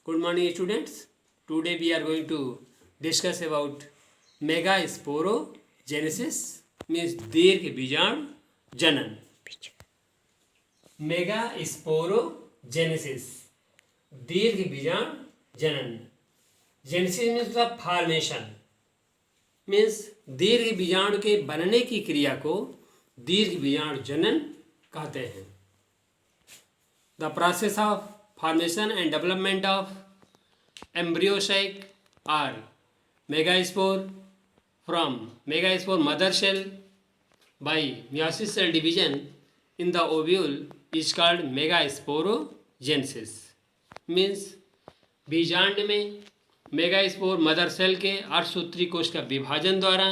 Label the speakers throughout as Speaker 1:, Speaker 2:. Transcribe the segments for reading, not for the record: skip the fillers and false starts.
Speaker 1: Good morning, students. Today we are going to discuss about megasporogenesis, means दीर्घ बीजाणु जनन. Megasporogenesis, दीर्घ बीजाणु जनन. जेनेसिस मीन्स फॉर्मेशन, मीन्स दीर्घ बीजाणु के बनने की क्रिया को दीर्घ बीजाणु जनन कहते हैं. The process of formation and development of embryo sac or megaspore from megaspore mother cell by meiosis cell division in the ovule is called megasporogenesis. means बीजांड में मेगास्पोर मदर सेल के अर्धसूत्री कोश का विभाजन द्वारा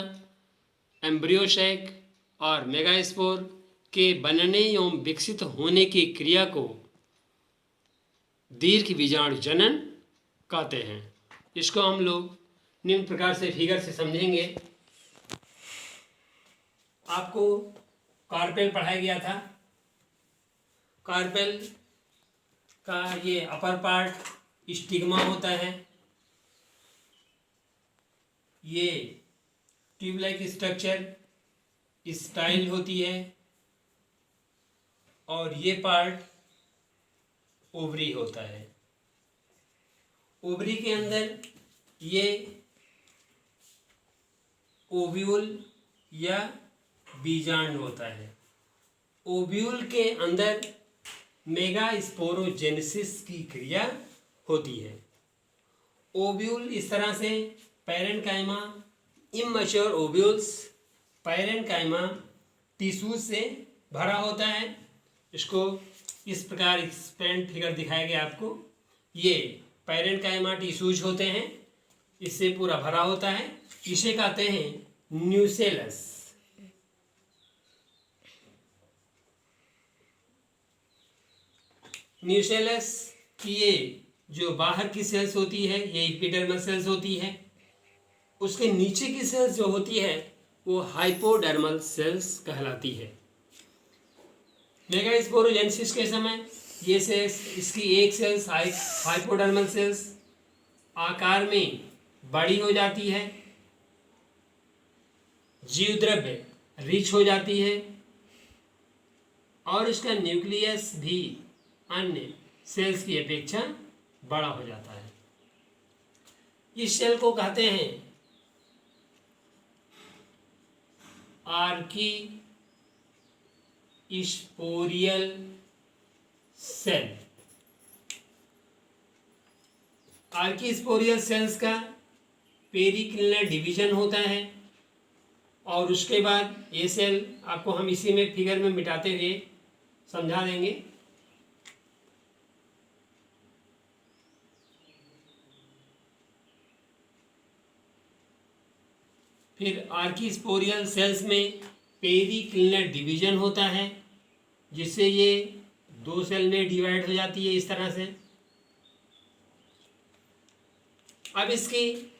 Speaker 1: एम्ब्रियो सैक और megaspore के बनने एवं विकसित होने की क्रिया को दीर्घ बीजाणु जनन कहते हैं. इसको हम लोग निम्न प्रकार से फिगर से समझेंगे. आपको कार्पेल पढ़ाया गया था. कार्पेल का ये अपर पार्ट स्टिग्मा होता है. ये ट्यूब लाइक स्ट्रक्चर स्टाइल होती है और ये पार्ट ओवरी होता है. ओवरी के अंदर ये ओव्यूल या बीजांड होता है. ओव्यूल के अंदर मेगास्पोरोजेनेसिस की क्रिया होती है. ओव्यूल इस तरह से parenchyma, immature ovules parenchyma tissues से भरा होता है. इसको इस प्रकार एक्सपेंड फिगर दिखाया गया आपको. ये पैरेन्काइमा टिश्यूज होते हैं, इससे पूरा भरा होता है. इसे कहते हैं न्यूसेलस. न्यूसेलस की ये जो बाहर की सेल्स होती है ये एपिडर्मल सेल्स होती है. उसके नीचे की सेल्स जो होती है वो हाइपोडर्मल सेल्स कहलाती है. मेगास्पोरोजेनेसिस के समय ये सेल्स, इसकी एक सेल्स हाइपोडर्मल सेल्स आकार में बड़ी हो जाती है, जीव द्रव्य रिच हो जाती है और इसका न्यूक्लियस भी अन्य सेल्स की अपेक्षा बड़ा हो जाता है. इस सेल को कहते हैं आर्की स्पोरियल सेल. आर्कीस्पोरियल सेल्स का पेरिक्लिनल डिवीजन होता है और उसके बाद ये सेल आपको हम इसी में फिगर में मिटाते हुए समझा देंगे. फिर आर्कीस्पोरियल सेल्स में पेरिक्लिनल डिवीजन होता है जिससे ये दो सेल में डिवाइड हो जाती है इस तरह से. अब इसकी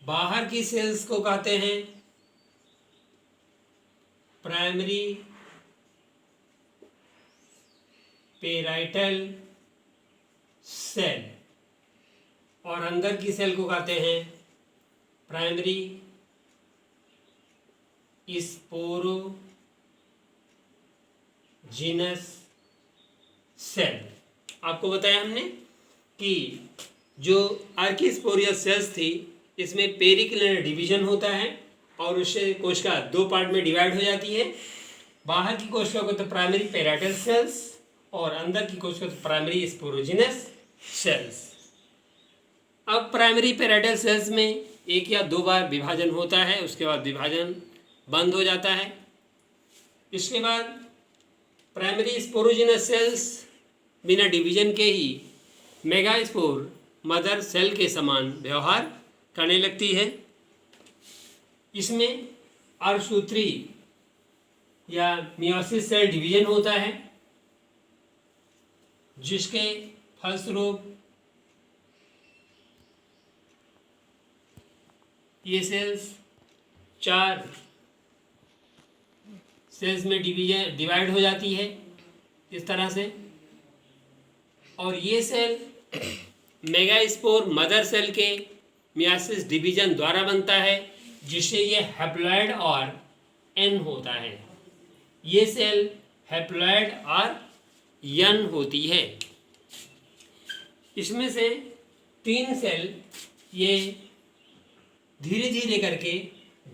Speaker 1: बाहर की सेल्स को कहते हैं प्राइमरी पेराइटल सेल और अंदर की सेल को कहते हैं प्राइमरी स्पोरोजिनस सेल. आपको बताया हमने कि जो आर्कीस्पोरियल सेल्स थी इसमें पेरिक्लिनल डिवीजन होता है और उससे कोशिका दो पार्ट में डिवाइड हो जाती है. बाहर की कोशिका को तो प्राइमरी पेराइटल सेल्स और अंदर की कोशिका को तो प्राइमरी स्पोरोजिनस सेल्स. अब प्राइमरी पेराइटल सेल्स में एक या दो बार विभाजन होता है, उसके बाद विभाजन बंद हो जाता है. इसके बाद प्राइमरी स्पोरोजिनस सेल्स बिना डिवीजन के ही मेगास्पोर मदर सेल के समान व्यवहार करने लगती है. इसमें अर्धसूत्री या मियोसिस सेल डिवीजन होता है जिसके फलस्वरूप ये सेल्स चार सेल्स में डिवाइड हो जाती है इस तरह से. और ये सेल मेगास्पोर मदर सेल के मियासिस डिवीजन द्वारा बनता है, जिससे ये हैप्लॉइड और एन होता है। ये सेल हैप्लॉइड और एन होती है। इसमें से 3 सेल ये धीरे धीरे करके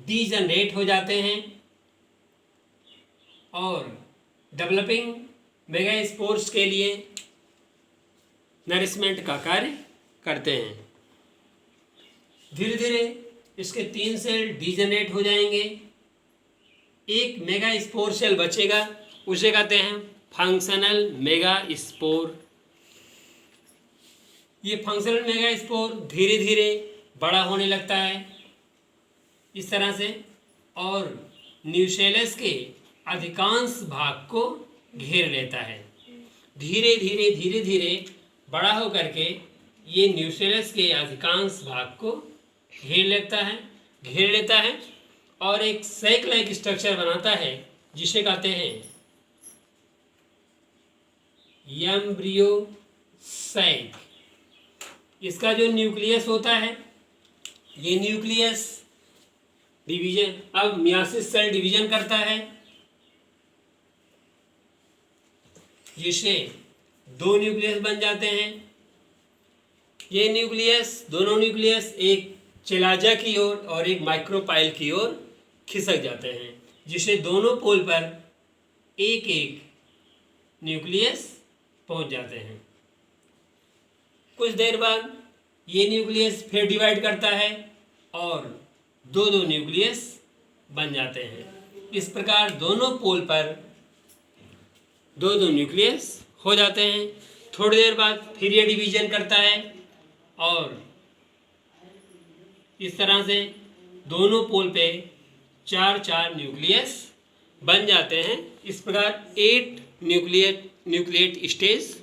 Speaker 1: डीजनरेट हो जाते हैं और डेवलपिंग मेगास्पोर्स के लिए नरिशमेंट का कार्य करते हैं। धीरे धीरे इसके 3 सेल डीजनरेट हो जाएंगे, एक मेगास्पोर सेल बचेगा, उसे कहते हैं फंक्शनल मेगास्पोर। ये फंक्शनल मेगास्पोर धीरे धीरे बड़ा होने लगता है इस तरह से, और न्यूसेलस के अधिकांश भाग को घेर लेता है। धीरे धीरे बड़ा होकर के ये न्यूसेलस के अधिकांश भाग को घेर लेता है और एक सैक लाइक स्ट्रक्चर बनाता है, जिसे कहते हैं एम्ब्रियो सैक। इसका जो न्यूक्लियस होता है, ये न्यूक्लियस डिवीजन, अब मियासिस सेल डिवीजन करता है, जिससे 2 न्यूक्लियस बन जाते हैं। ये न्यूक्लियस, दोनों न्यूक्लियस एक चिलाजा की ओर और एक माइक्रोपाइल की ओर खिसक जाते हैं, जिससे दोनों पोल पर एक एक न्यूक्लियस पहुंच जाते हैं। कुछ देर बाद ये न्यूक्लियस फिर डिवाइड करता है और 2 न्यूक्लियस बन जाते हैं। इस प्रकार दोनों पोल पर 2 न्यूक्लियस हो जाते हैं। थोड़ी देर बाद फिर ये डिवीजन करता है और इस तरह से दोनों पोल पे 4 न्यूक्लियस बन जाते हैं। इस प्रकार 8 न्यूक्लिएट स्टेज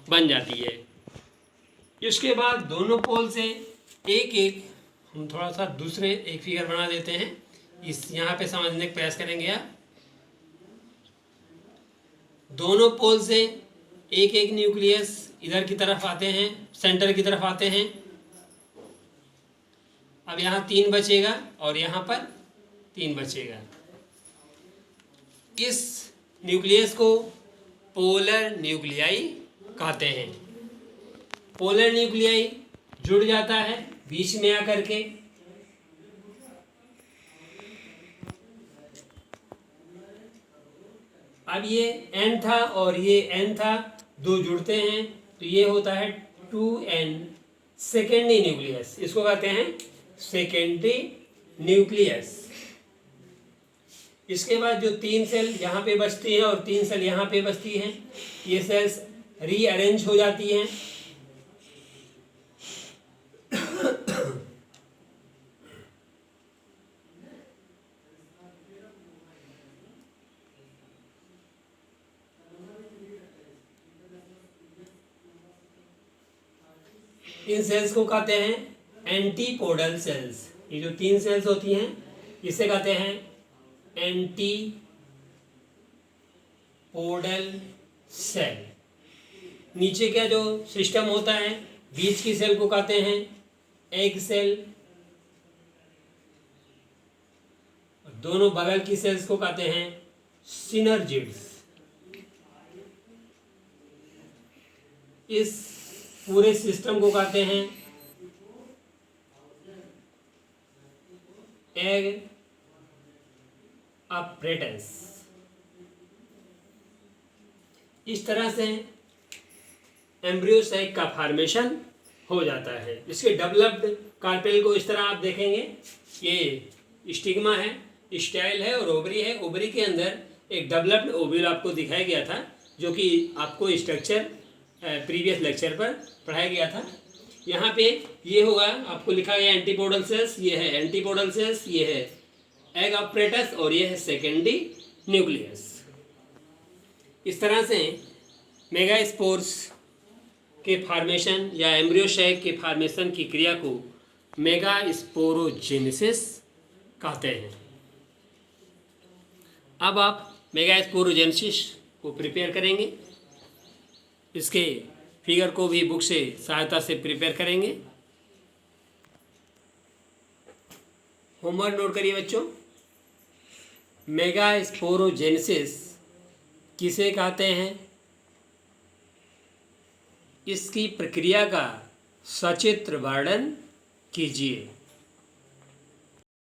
Speaker 1: बन जाती है। इसके बाद दोनों पोल से एक एक, हम थोड़ा सा दूसरे एक फिगर बना देते हैं, इस यहाँ पे समझने का प्रयास करेंगे आप। दोनों पोल से एक एक न्यूक्लियस इधर की तरफ आते हैं, सेंटर की तरफ आते हैं। अब यहाँ 3 बचेगा और यहाँ पर 3 बचेगा। इस न्यूक्लियस को पोलर न्यूक्लियाई कहते हैं। पोलर न्यूक्लियाई जुड़ जाता है बीच में आकर के। अब ये N था और ये N था, 2 जुड़ते हैं तो ये होता है 2N सेकेंडरी न्यूक्लियस। इसको कहते हैं सेकेंडरी न्यूक्लियस। इसके बाद जो 3 सेल यहाँ पे बचती है और 3 सेल यहाँ पे बचती हैं, ये सेल्स रीअरेंज हो जाती हैं। इन सेल्स को कहते हैं एंटीपोडल सेल्स। ये जो 3 सेल्स होती हैं इसे कहते हैं एंटीपोडल सेल। नीचे का जो सिस्टम होता है, बीच की सेल को कहते हैं एग सेल, दोनों बगल की सेल्स को कहते हैं सिनर्जिड्स। इस पूरे सिस्टम को कहते हैं एग अपरेटस। इस तरह से एम्ब्रियो सैक का फॉर्मेशन हो जाता है। इसके डेवलप्ड कार्पेल को इस तरह आप देखेंगे, ये स्टिग्मा है, स्टाइल है और ओवरी है। ओवरी के अंदर एक डेवलप्ड ओव्यूल आपको दिखाया गया था, जो कि आपको स्ट्रक्चर प्रीवियस लेक्चर पर पढ़ाया गया था। यहाँ पे ये होगा, आपको लिखा गया एंटीपोडल सेल्स, ये है एंटीपोडल सेल्स, ये है एग अपरेटस और ये है सेकेंडरी न्यूक्लियस। इस तरह से मेगास्पोर्स के फॉर्मेशन या एम्ब्रियो सैक के फॉर्मेशन की क्रिया को मेगास्पोरोजेनेसिस कहते हैं। अब आप मेगास्पोरोजेनेसिस को प्रिपेयर करेंगे। इसके फिगर को भी बुक से सहायता से प्रिपेयर करेंगे। होमवर्क नोट करिए बच्चों। मेगा स्पोरोजेनेसिस किसे कहते हैं? इसकी प्रक्रिया का सचित्र वर्णन कीजिए।